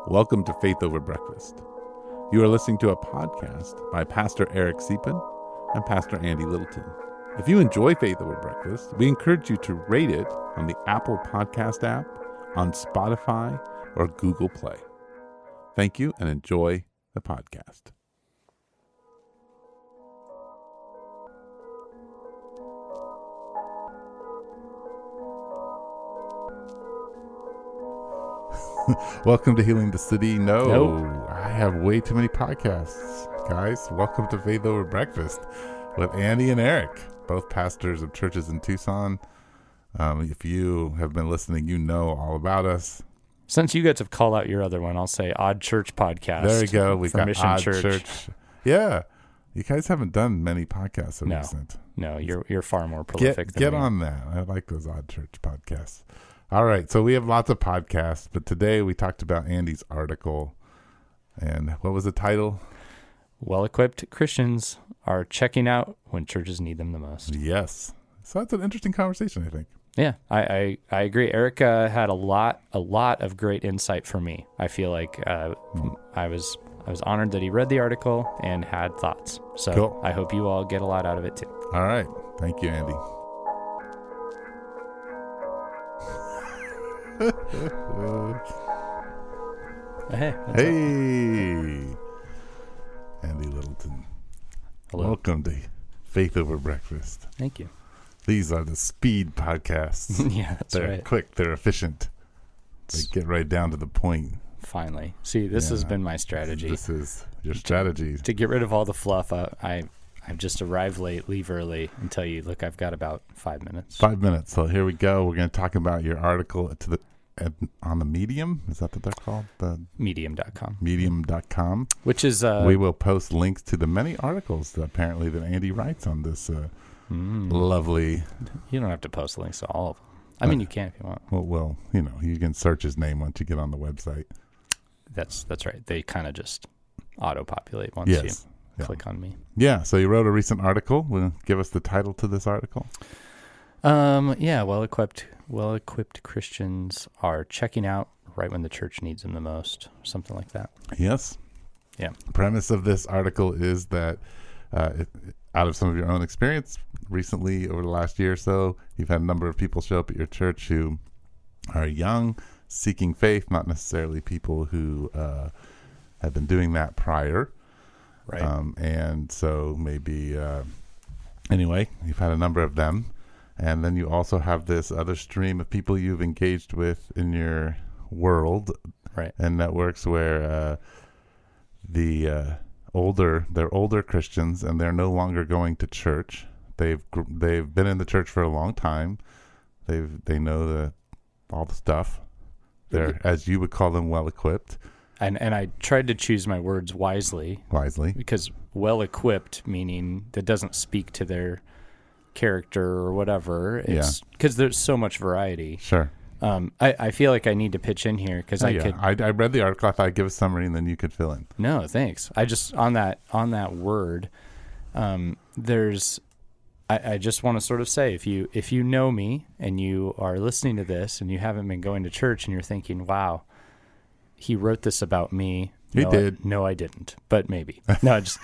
Welcome to Faith Over Breakfast. You are listening to a podcast by Pastor Eric Deepen and Pastor Andy Littleton. If you enjoy Faith Over Breakfast, we encourage you to rate it on the Apple Podcast app, on Spotify, or Google Play. Thank you and enjoy the podcast. Welcome to Healing the City. No, I have way too many podcasts, guys. Welcome to Faith Over Breakfast with Andy and Eric, both pastors of churches in Tucson. If you have been listening, you know all about us. Since you get to call out your other one, I'll say Odd Church Podcast. There you go. We've got Mission Odd Church. Yeah. You guys haven't done many podcasts of recent. No, you're far more prolific than Get me. on that. I like those Odd Church podcasts. All right, so we have lots of podcasts, but today we talked about Andy's article. And what was the title? Well-equipped Christians are checking out when churches need them the most. Yes. So that's an interesting conversation, I think. Yeah, I agree. Eric had a lot of great insight for me. I feel like I was honored that he read the article and had thoughts. So cool. I hope you all get a lot out of it too. All right. Thank you, Andy. Hey. Hey. Andy Littleton. Hello. Welcome to Faith Over Breakfast. Thank you. These are the speed podcasts. Yeah, that's They're right. quick. They're efficient. They get right down to the point. Finally. See, this has been my strategy. This is your strategy. To get rid of all the fluff. I've just arrived late, leave early, and tell you, look, I've got about 5 minutes. 5 minutes. So here we go. We're going to talk about your article on the Medium. Is that what they're called? The Medium.com. Medium.com. Which is... we will post links to the many articles that apparently that Andy writes on this lovely... You don't have to post links to all of them. I mean, you can if you want. Well, you can search his name once you get on the website. That's right. They kind of just auto-populate once you click on me. Yeah, so you wrote a recent article. Will you give us the title to this article? Yeah, well-equipped Christians are checking out right when the church needs them the most. Something like that. Yes. Yeah. The premise of this article is that out of some of your own experience recently over the last year or so, you've had a number of people show up at your church who are young, seeking faith, not necessarily people who have been doing that prior. Right. And so maybe, anyway, you've had a number of them. And then you also have this other stream of people you've engaged with in your world, right, and networks where they're older Christians and they're no longer going to church. They've been in the church for a long time. They know all the stuff. They're, as you would call them, well equipped. And I tried to choose my words wisely. Because well equipped meaning that doesn't speak to their character or whatever. It's because there's so much variety. Sure. I feel like I need to pitch in here because I read the article. I thought I'd give a summary and then you could fill in. No, thanks. I just on that word, I just want to sort of say if you know me and you are listening to this and you haven't been going to church and you're thinking, wow, he wrote this about me. He did. No, I didn't, but maybe. No, I just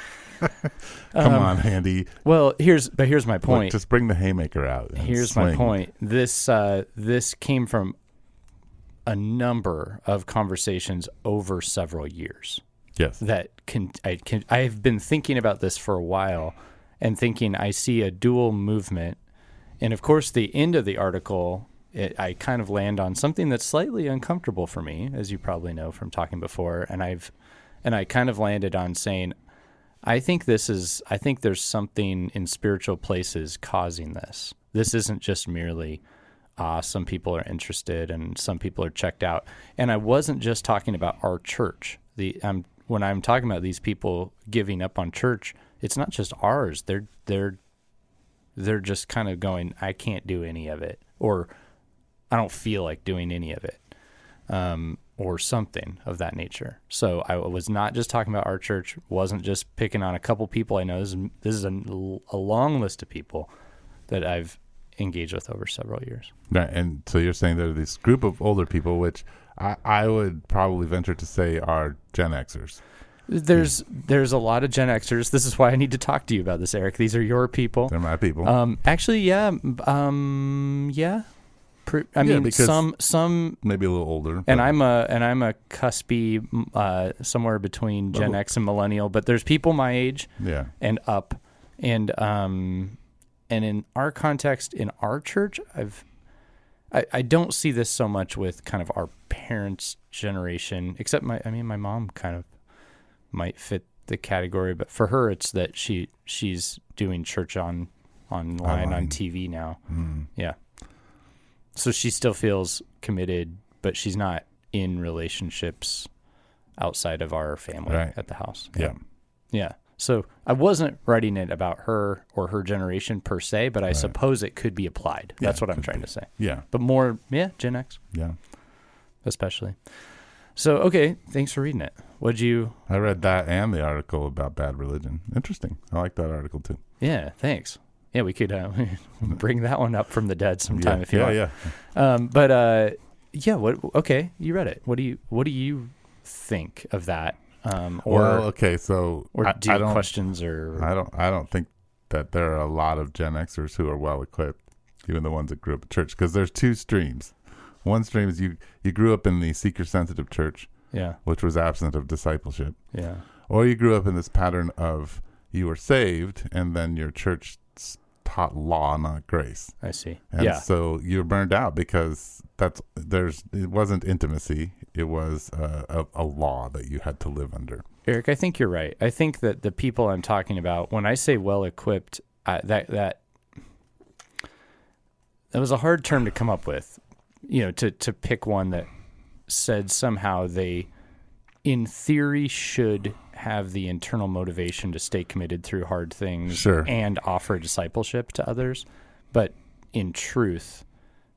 come on, Andy. Well, here's my point. Look, just bring the haymaker out. Here's my point. This came from a number of conversations over several years. Yes. I've been thinking about this for a while and thinking I see a dual movement. And of course, the end of the article, I kind of land on something that's slightly uncomfortable for me, as you probably know from talking before. And I kind of landed on saying, I think there's something in spiritual places causing this. This isn't just merely some people are interested and some people are checked out. And I wasn't just talking about our church. When I'm talking about these people giving up on church, it's not just ours. They're just kind of going, I can't do any of it, or I don't feel like doing any of it. Or something of that nature. So I was not just talking about our church, wasn't just picking on a couple people I know. This is a long list of people that I've engage with over several years. Right. And so you're saying there are this group of older people, which I would probably venture to say are Gen Xers. There's a lot of Gen Xers. This is why I need to talk to you about this, Eric. These are your people. They're my people. Actually, yeah. Yeah. I mean, some maybe a little older, and I'm a cuspy somewhere between Gen X and millennial. But there's people my age, and up, and in our context, in our church, I don't see this so much with kind of our parents' generation, except my mom kind of might fit the category, but for her, it's that she's doing church online on TV now. Yeah. So she still feels committed, but she's not in relationships outside of our family at the house. Yeah. So I wasn't writing it about her or her generation per se, but I suppose it could be applied. That's what I'm trying to say. Yeah. But more, Gen X. Yeah. Especially. So, okay, thanks for reading it. I read that and the article about bad religion. Interesting. I like that article too. Yeah, thanks. Yeah, we could bring that one up from the dead sometime if you want. Yeah. Okay, you read it. What do you think of that? So or do you have questions or I don't think that there are a lot of Gen Xers who are well equipped, even the ones that grew up in church, because there's two streams. One stream is you grew up in the seeker-sensitive church, which was absent of discipleship. Yeah. Or you grew up in this pattern of you were saved, and then your church taught law, not grace. I see. And so you're burned out because it wasn't intimacy. It was a law that you had to live under. Eric, I think you're right. I think that the people I'm talking about, when I say well-equipped, that was a hard term to come up with. To pick one that said somehow they, in theory, should have the internal motivation to stay committed through hard things and offer discipleship to others. But in truth,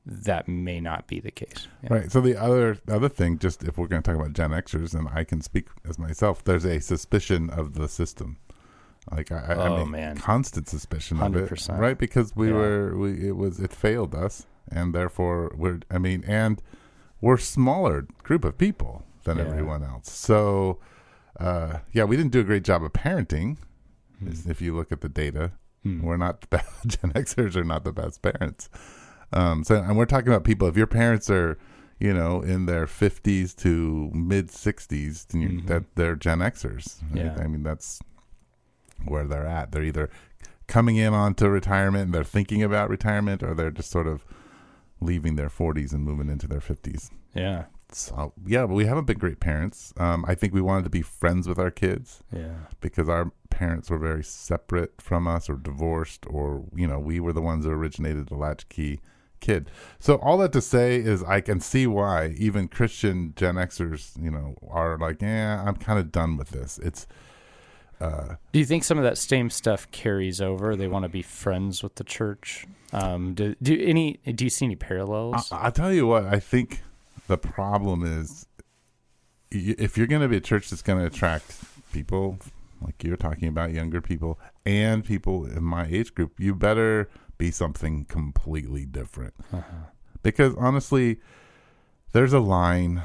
that may not be the case. Yeah. Right. So the other thing, just if we're going to talk about Gen Xers, and I can speak as myself, there's a suspicion of the system. Like I mean, constant suspicion 100%. Of it, right? Because it failed us. And therefore, we're a smaller group of people than everyone else. So, we didn't do a great job of parenting. If you look at the data, we're not the best. Gen Xers are not the best parents. And we're talking about people. If your parents are, in their 50s to mid 60s, then that they're Gen Xers. Right? Yeah. I mean, that's where they're at. They're either coming in onto retirement and they're thinking about retirement, or they're just sort of leaving their 40s and moving into their 50s. Yeah. So, but we haven't been great parents. I think we wanted to be friends with our kids. Yeah. Because our parents were very separate from us or divorced, or, we were the ones that originated the latchkey kid. So all that to say is I can see why even Christian Gen Xers, are like, I'm kind of done with this. It's, do you think some of that same stuff carries over? They want to be friends with the church. Do you see any parallels? I'll tell you what. I think the problem is if you're going to be a church that's going to attract people like you're talking about, younger people and people in my age group, you better be something completely different. Because honestly, there's a line.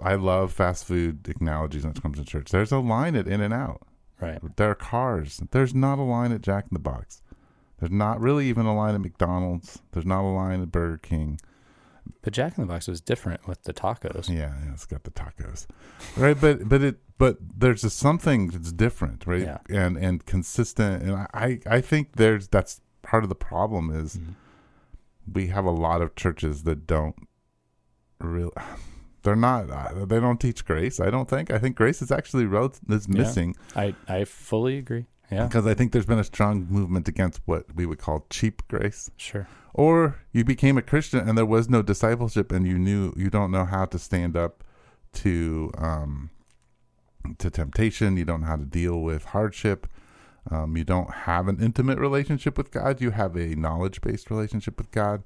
I love fast food analogies when it comes to church. There's a line at In-N-Out. Right. There are cars. There's not a line at Jack in the Box. There's not really even a line at McDonald's. There's not a line at Burger King. But Jack in the Box was different with the tacos. Yeah, it's got the tacos, right? But there's just something that's different, right? Yeah. And consistent. And I think that's part of the problem is we have a lot of churches that don't really. They don't teach grace. I don't think. I think grace is actually missing. I fully agree. Yeah. Because I think there's been a strong movement against what we would call cheap grace. Sure. Or you became a Christian and there was no discipleship, and you don't know how to stand up to temptation. You don't know how to deal with hardship. You don't have an intimate relationship with God. You have a knowledge-based relationship with God.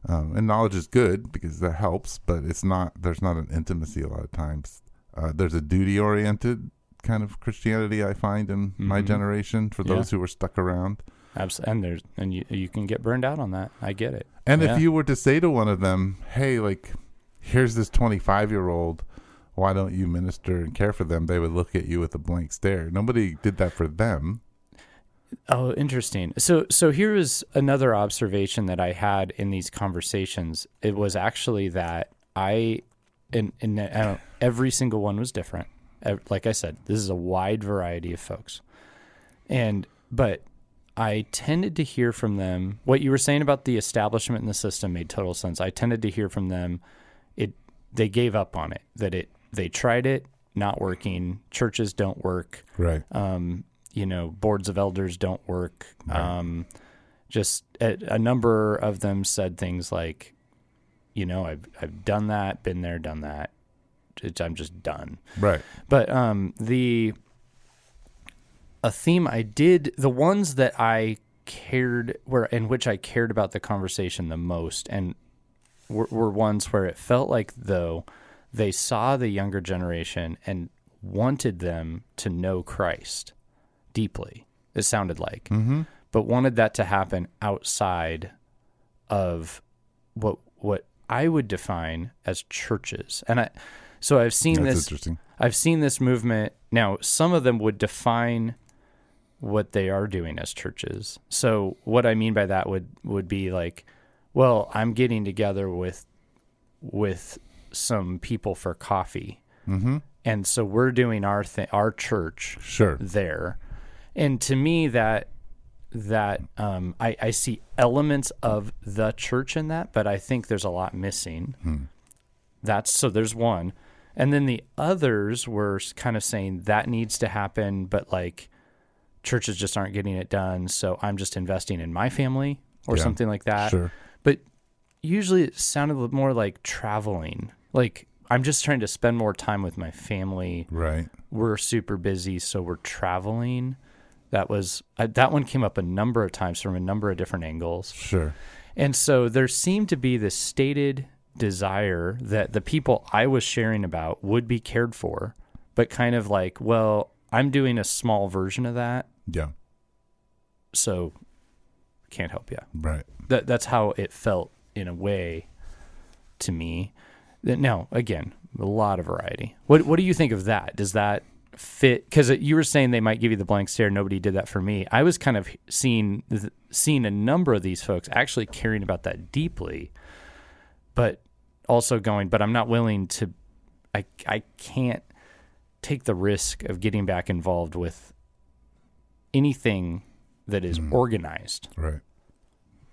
And knowledge is good because that helps, but there's not an intimacy a lot of times. There's a duty-oriented kind of Christianity I find in my generation for those who were stuck around. Absolutely. And you can get burned out on that. I get it. And Yeah. if you were to say to one of them, hey, like, here's this 25-year-old, why don't you minister and care for them? They would look at you with a blank stare. Nobody did that for them. Oh, interesting. So here is another observation that I had in these conversations. It was actually that every single one was different. Like I said, this is a wide variety of folks. But I tended to hear from them, what you were saying about the establishment and the system made total sense. I tended to hear from them, they gave up on it, they tried it, not working. Churches don't work. Right. Boards of elders don't work. Right. Just a number of them said things like, I've done that, been there, done that. I'm just done. Right. But a theme the ones that I cared in which I cared about the conversation the most, and were ones where it felt like though they saw the younger generation and wanted them to know Christ deeply. It sounded like, but wanted that to happen outside of what I would define as churches. And I've seen That's this. Interesting. I've seen this movement. Now, some of them would define what they are doing as churches. So what I mean by that would be like, well, I'm getting together with some people for coffee. Mm-hmm. And so we're doing our church there. And to me that I see elements of the church in that, but I think there's a lot missing. So there's one. And then the others were kind of saying that needs to happen, but like churches just aren't getting it done. So I'm just investing in my family or something like that. Sure. But usually it sounded more like traveling. Like I'm just trying to spend more time with my family. Right. We're super busy, so we're traveling. That one came up a number of times from a number of different angles. Sure. And so there seemed to be this stated desire that the people I was sharing about would be cared for, but kind of like, well, I'm doing a small version of that. Yeah. So can't help you. Right. That's how it felt in a way to me. Now, again, a lot of variety. What do you think of that? Does that fit? Because you were saying they might give you the blank stare. Nobody did that for me. I was kind of seeing a number of these folks actually caring about that deeply, but also going, but I'm not willing to, I can't take the risk of getting back involved with anything that is organized. Right.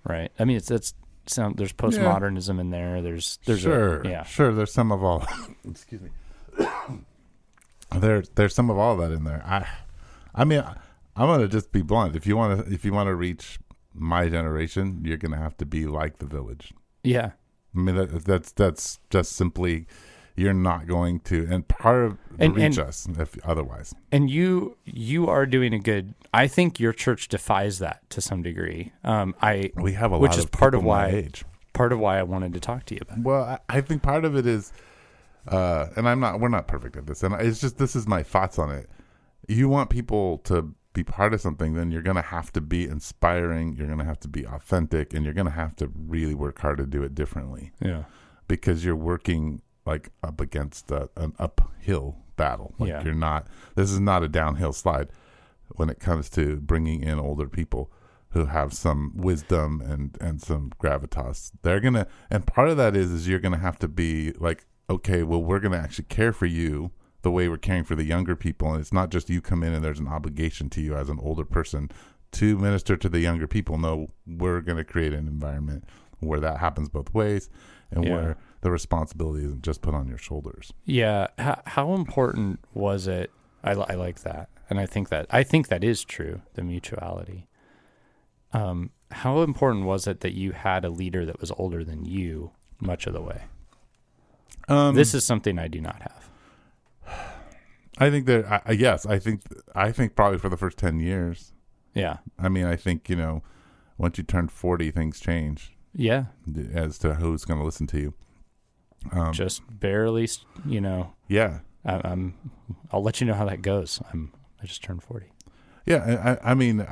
Right. I mean, there's postmodernism in there. There's sure. There's some of all. Excuse me. There's some of all that in there. I mean, I'm gonna just be blunt. If you want to reach my generation, you're gonna have to be like the Village. Yeah. I mean, that's just simply, you're not going to, and part of reach us if otherwise. And you are doing a good. I think your church defies that to some degree. We have a lot, which is of part of my age. Part of why I wanted to talk to you about. Well, I think part of it is, and we're not perfect at this, and it's just, this is my thoughts on it. You want people to be part of something, then you're going to have to be inspiring, you're going to have to be authentic, and you're going to have to really work hard to do it differently. Yeah. Because you're working like up against an uphill battle. Like this is not a downhill slide when it comes to bringing in older people who have some wisdom and some gravitas. And part of that is you're going to have to be like, okay, well, we're going to actually care for you the way we're caring for the younger people. And it's not just you come in and there's an obligation to you as an older person to minister to the younger people. No, we're going to create an environment where that happens both ways, and where the responsibility isn't just put on your shoulders. Yeah. How important was it? I like that. And I think that is true, the mutuality. How important was it that you had a leader that was older than you much of the way? This is something I do not have. I think that, yes, I think probably for the first 10 years. Yeah. I mean, I think, once you turn 40, things change. Yeah. As to who's going to listen to you. Just barely, Yeah. I'll let you know how that goes. I just turned 40. Yeah. I mean,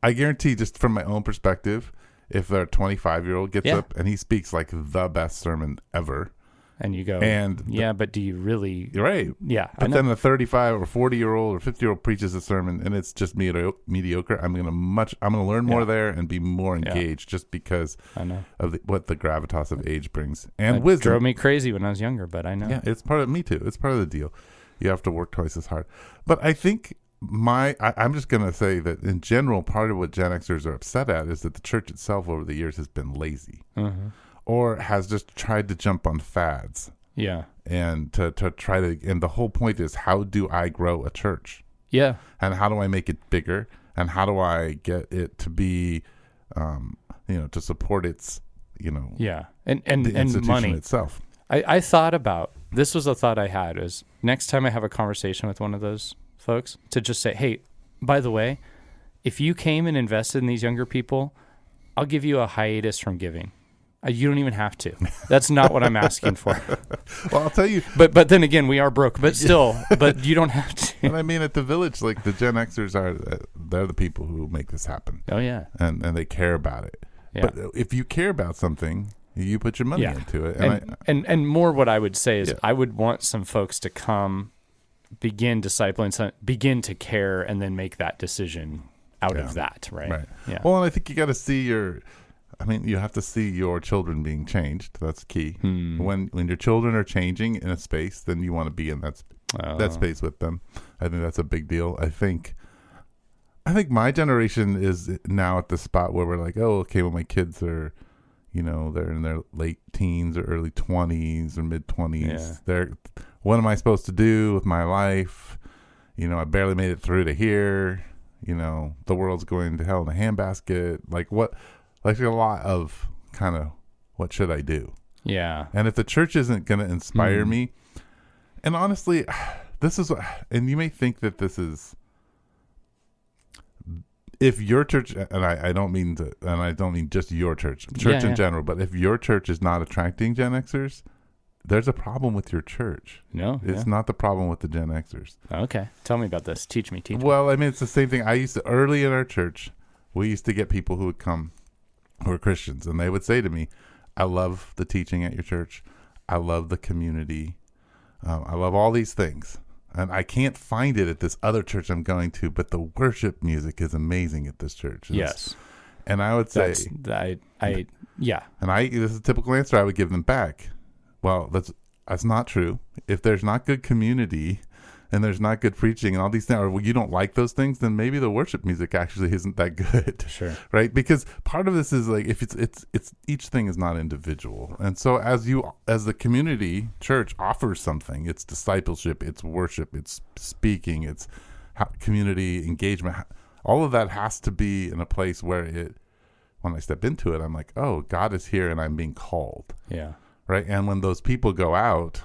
I guarantee, just from my own perspective, if a 25-year-old gets up and he speaks like the best sermon ever, and you go, but do you really? You're right. Yeah. But then the 35 or 40-year-old or 50-year-old preaches a sermon and it's just mediocre. I'm gonna learn more there and be more engaged just because of what the gravitas of age brings and wisdom. Drove me crazy when I was younger, but I know. Yeah, it's part of me too. It's part of the deal. You have to work twice as hard. But I think I'm just going to say that in general, part of what Gen Xers are upset at is that the church itself over the years has been lazy or has just tried to jump on fads. Yeah. And to try to, and the whole point is, how do I grow a church? Yeah. And how do I make it bigger? And how do I get it to be, to support its, and the institution money itself. I thought about, this was a thought I had, is next time I have a conversation with one of those folks, to just say, hey, by the way, if you came and invested in these younger people, I'll give you a hiatus from giving. You don't even have to. That's not what I'm asking for. Well, I'll tell you. But then again, we are broke. But still, but you don't have to. And I mean, at the Village, like the Gen Xers they're the people who make this happen. Oh, yeah. And they care about it. Yeah. But if you care about something, you put your money into it. And more what I would say is I would want some folks to come, begin discipling, begin to care, and then make that decision out of that, right? Right. Yeah. Well, and I think you got to see you have to see your children being changed. That's key. When your children are changing in a space, then you want to be in that space with them. I think that's a big deal. I think my generation is now at the spot where we're like, oh, okay, well, my kids are, they're in their late teens or early 20s or mid 20s. Yeah. What am I supposed to do with my life? I barely made it through to here. The world's going to hell in a handbasket. Like what? Like a lot of kind of what should I do? Yeah. And if the church isn't going to inspire me, and honestly, this is, and you may think that this is, if your church, and I don't mean just your church in general, but if your church is not attracting Gen Xers, there's a problem with your church. No, it's not the problem with the Gen Xers. Okay. Tell me about this. Teach me. Well, I mean, it's the same thing. Early in our church, we used to get people who would come who are Christians, and they would say to me, I love the teaching at your church. I love the community. I love all these things. And I can't find it at this other church I'm going to, but the worship music is amazing at this church. Yes. And I would say, this is a typical answer I would give them back. Well, that's not true. If there's not good community and there's not good preaching and all these things, or you don't like those things, then maybe the worship music actually isn't that good. Sure. Right? Because part of this is like, if it's each thing is not individual. And so as the community church offers something, it's discipleship, it's worship, it's speaking, it's community engagement. All of that has to be in a place where when I step into it, I'm like, oh, God is here and I'm being called. Yeah. Right. And when those people go out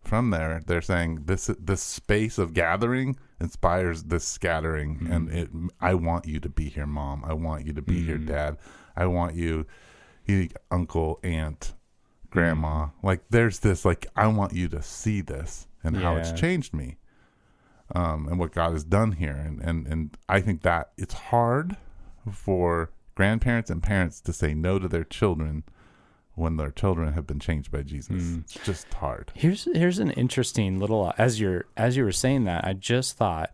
from there, they're saying this space of gathering inspires this scattering. And I want you to be here, Mom. I want you to be here, Dad. I want you, uncle, aunt, grandma. Like there's this, like, I want you to see this and how it's changed me. And what God has done here. And I think that it's hard for grandparents and parents to say no to their children when their children have been changed by Jesus. It's just hard. Here's an interesting little, as you were saying that, I just thought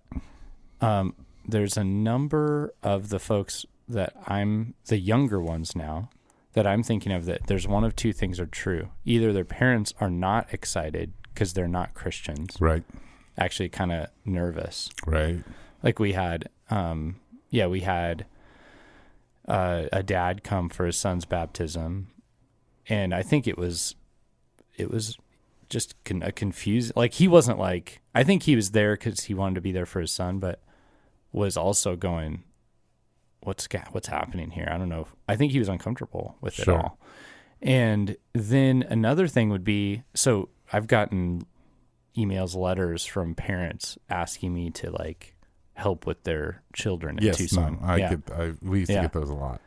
there's a number of the folks that the younger ones now, that I'm thinking of, that there's one of two things are true. Either their parents are not excited because they're not Christians. Right. Actually kind of nervous. Right. Like we had a dad come for his son's baptism. And I think it was just a confusing, like he wasn't like, I think he was there because he wanted to be there for his son, but was also going, what's happening here? I don't know. I think he was uncomfortable with it all. And then another thing would be, so I've gotten emails, letters from parents asking me to like help with their children in Tucson. We used to get those a lot.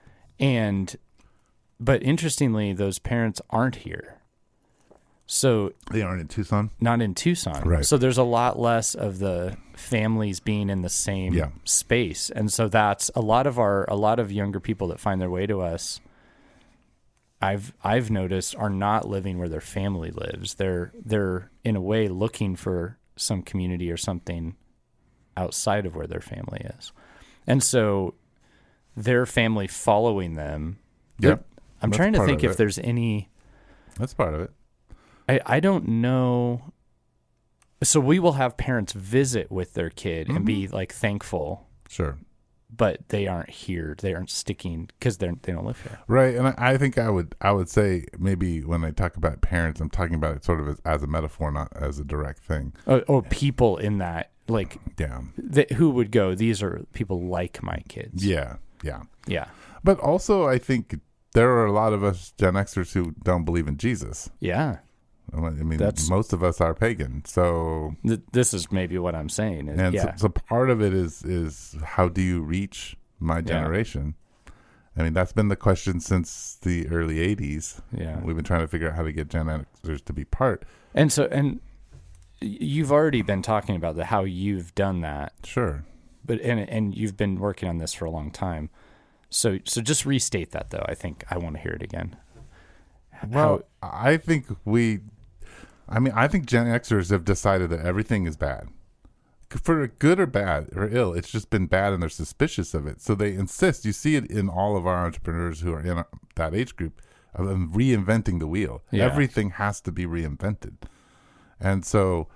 But interestingly, those parents aren't here. So They aren't in Tucson? not in Tucson. Right. So there's a lot less of the families being in the same space. And so that's a lot of younger people that find their way to us, I've noticed, are not living where their family lives. They're in a way looking for some community or something outside of where their family is. And so their family following them. Yep. I'm trying to think if there's any. That's part of it. I don't know. So we will have parents visit with their kid and be like thankful. Sure. But they aren't here. They aren't sticking because they don't live here. Right. And I think I would say maybe when I talk about parents, I'm talking about it sort of as a metaphor, not as a direct thing. Or people in that, like, who would go, these are people like my kids. Yeah. Yeah. Yeah. But also I think there are a lot of us Gen Xers who don't believe in Jesus. Yeah. I mean, most of us are pagan, so this is maybe what I'm saying. So part of it is how do you reach my generation? I mean, that's been the question since the early '80s. Yeah, we've been trying to figure out how to get Gen Xers to be part. And you've already been talking about how you've done that. Sure, but and you've been working on this for a long time. So just restate that though. I think I want to hear it again. Well, I think Gen Xers have decided that everything is bad. For good or bad or ill, it's just been bad and they're suspicious of it. So they insist. You see it in all of our entrepreneurs who are in that age group of them reinventing the wheel. Yeah. Everything has to be reinvented. And so,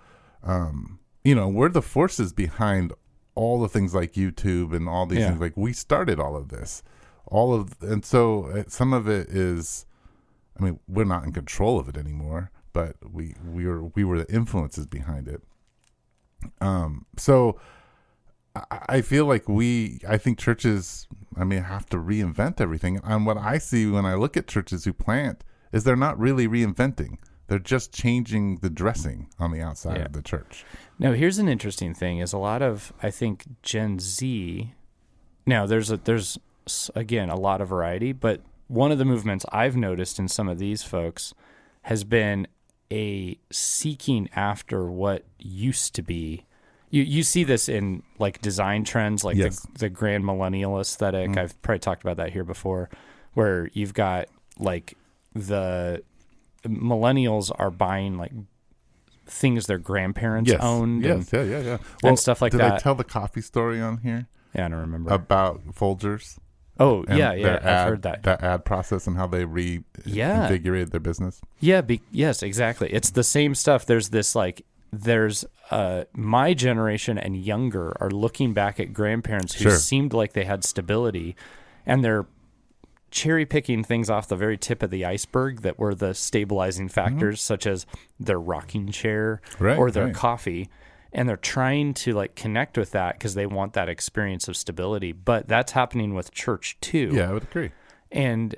we're the forces behind all the things like YouTube and all these things. Like we started all of this. And so some of it is, I mean, we're not in control of it anymore, but we were the influences behind it. So I feel like I think churches, have to reinvent everything. And what I see when I look at churches who plant is they're not really reinventing. They're just changing the dressing on the outside of the church. Now, here's an interesting thing is a lot of, I think, Gen Z, now there's again, a lot of variety, but one of the movements I've noticed in some of these folks has been a seeking after what used to be. You see this in like design trends, like the grand millennial aesthetic. I've probably talked about that here before, where you've got like the millennials are buying like things their grandparents owned. Yes, yeah. And stuff like that. Did I tell the coffee story on here? Yeah, I don't remember. About Folgers. Oh, yeah, I've heard that. That ad process and how they reinvigorated their business. Yeah, yes, exactly. It's the same stuff. There's this my generation and younger are looking back at grandparents who seemed like they had stability, and they're cherry picking things off the very tip of the iceberg that were the stabilizing factors, such as their rocking chair or their coffee. And they're trying to like connect with that because they want that experience of stability. But that's happening with church too. Yeah, I would agree. And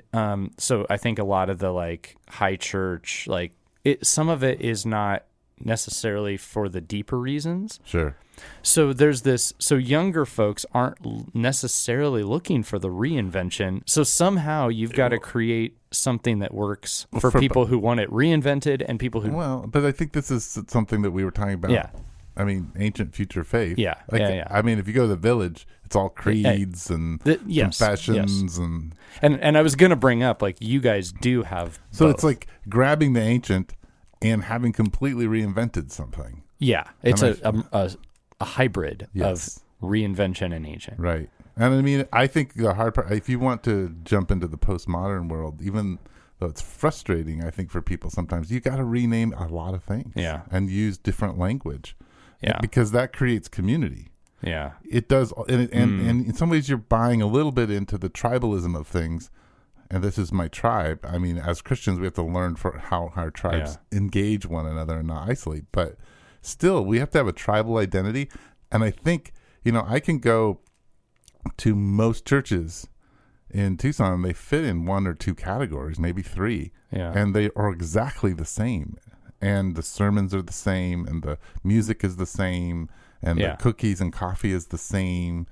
so I think a lot of the like high church, like some of it is not necessarily for the deeper reasons. Sure. So so younger folks aren't necessarily looking for the reinvention. So somehow you've got to create something that works for people who want it reinvented and people who... Well, but I think this is something that we were talking about. Yeah. Ancient future faith. Yeah. If you go to the village, it's all creeds and confessions and I was going to bring up, like, you guys do have So both. It's like grabbing the ancient and having completely reinvented something. Yeah. It's a hybrid of reinvention and ancient. Right. And I think the hard part, if you want to jump into the postmodern world, even though it's frustrating, I think, for people sometimes, you got to rename a lot of things and use different language. Yeah. Because that creates community. Yeah. It does. And in some ways, you're buying a little bit into the tribalism of things. And this is my tribe. As Christians, we have to learn for how our tribes engage one another and not isolate. But still, we have to have a tribal identity. And I think, I can go to most churches in Tucson, and they fit in one or two categories, maybe three. Yeah. And they are exactly the same. And the sermons are the same, and the music is the same, and the cookies and coffee is the same,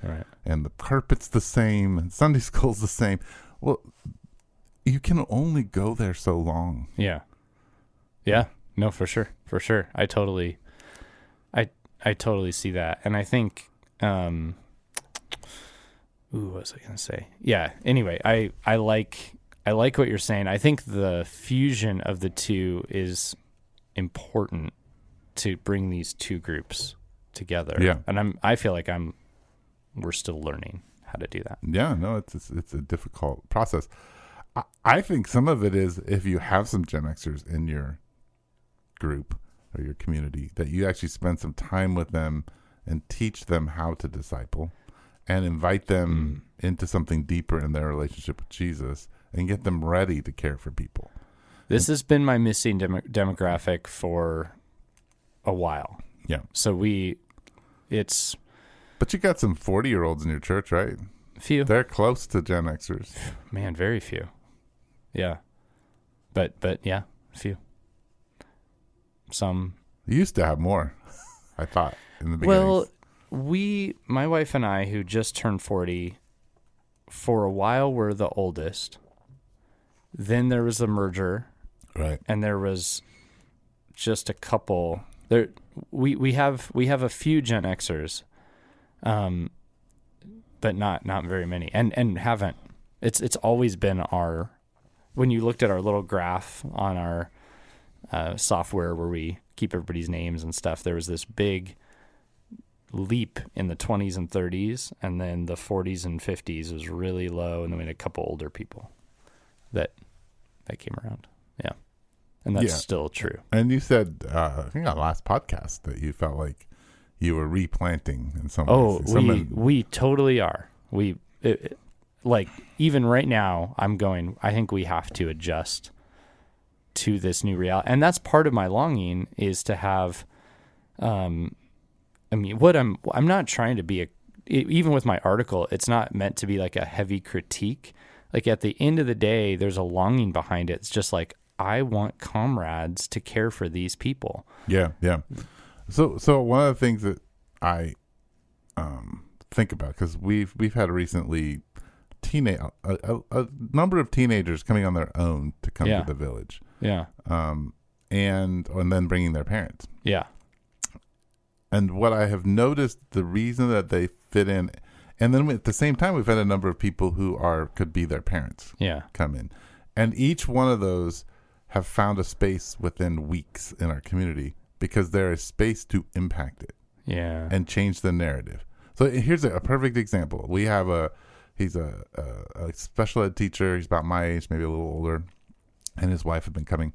and the carpet's the same, and Sunday school's the same. Well, you can only go there so long. Yeah. Yeah. No, for sure. For sure. I totally see that. And I think, what was I going to say? Yeah. Anyway, I like what you're saying. I think the fusion of the two is important to bring these two groups together. Yeah. And I feel like we're still learning how to do that. Yeah, no, it's a difficult process. I think some of it is if you have some Gen Xers in your group or your community, that you actually spend some time with them and teach them how to disciple and invite them into something deeper in their relationship with Jesus and get them ready to care for people. This has been my missing demographic for a while. Yeah. So But you got some 40-year-olds in your church, right? Few. They're close to Gen Xers. Man, very few. Yeah. But yeah, few. Some. You used to have more, I thought, in the beginning. Well, my wife and I, who just turned 40, for a while were the oldest. Then there was a merger. Right. And there was just a couple. There we have a few Gen Xers. But not very many, and haven't. It's always been when you looked at our little graph on our software where we keep everybody's names and stuff, there was this big leap in the 20s and 30s, and then the 40s and 50s was really low, and then we had a couple older people that came around. Yeah, and that's still true. And you said, I think on the last podcast, that you felt like you were replanting in some ways. We totally are. Like even right now, I think we have to adjust to this new reality. And that's part of my longing is to have, I'm not trying to be even with my article, it's not meant to be like a heavy critique. Like at the end of the day, there's a longing behind it. It's just like, I want comrades to care for these people. Yeah. Yeah. So one of the things that I think about, because we've had recently a number of teenagers coming on their own to come to the village. Yeah. And then bringing their parents. Yeah. And what I have noticed, the reason that they fit in, and then at the same time, we've had a number of people who could be their parents. Yeah. Come in, and each one of those have found a space within weeks in our community, because there is space to impact it. Yeah. And change the narrative. So here's a perfect example. We have he's a special ed teacher. He's about my age, maybe a little older, and his wife have been coming.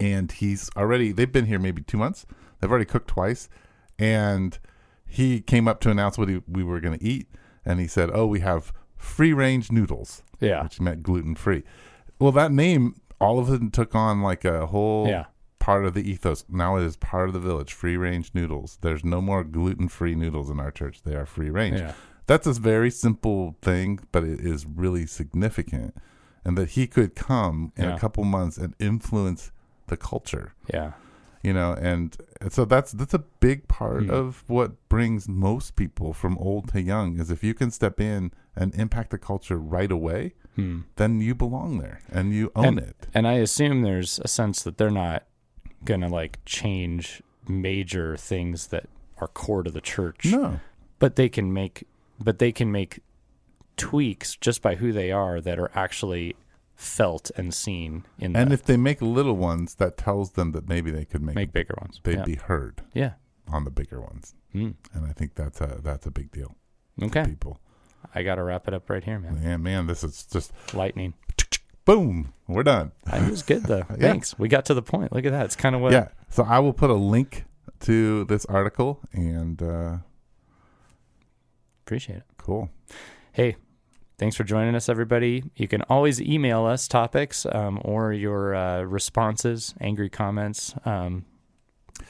And they've been here maybe 2 months. They've already cooked twice. And he came up to announce what we were going to eat. And he said, we have free-range noodles. Yeah. Which meant gluten-free. Well, that name all of a sudden took on like a whole part of the ethos. Now it is part of the village. Free-range noodles. There's no more gluten-free noodles in our church. They are free-range. Yeah. That's a very simple thing, but it is really significant. And that he could come in a couple months and influence the culture. Yeah. And so that's a big part of what brings most people from old to young, is if you can step in and impact the culture right away, then you belong there and you own it. And I assume there's a sense that they're not going to like change major things that are core to the church. No. But they can make tweaks just by who they are that are actually felt and seen in. And if they make little ones, that tells them that maybe they could make bigger ones. They'd be heard. Yeah. On the bigger ones. And I think that's a big deal. Okay. For people. I got to wrap it up right here, man. Yeah, man, this is just lightning. Boom. We're done. It was good though. Thanks. We got to the point. Look at that. It's kind of what. Yeah. So I will put a link to this article and appreciate it. Cool. Hey, thanks for joining us, everybody. You can always email us topics or your responses, angry comments.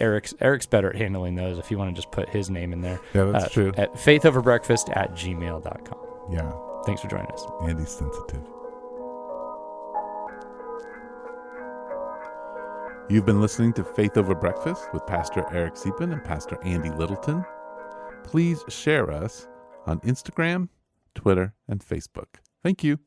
Eric's better at handling those if you want to just put his name in there. Yeah, that's true. At faithoverbreakfast@gmail.com. Yeah. Thanks for joining us. Andy's sensitive. You've been listening to Faith Over Breakfast with Pastor Eric Siepen and Pastor Andy Littleton. Please share us on Instagram, Twitter, and Facebook. Thank you.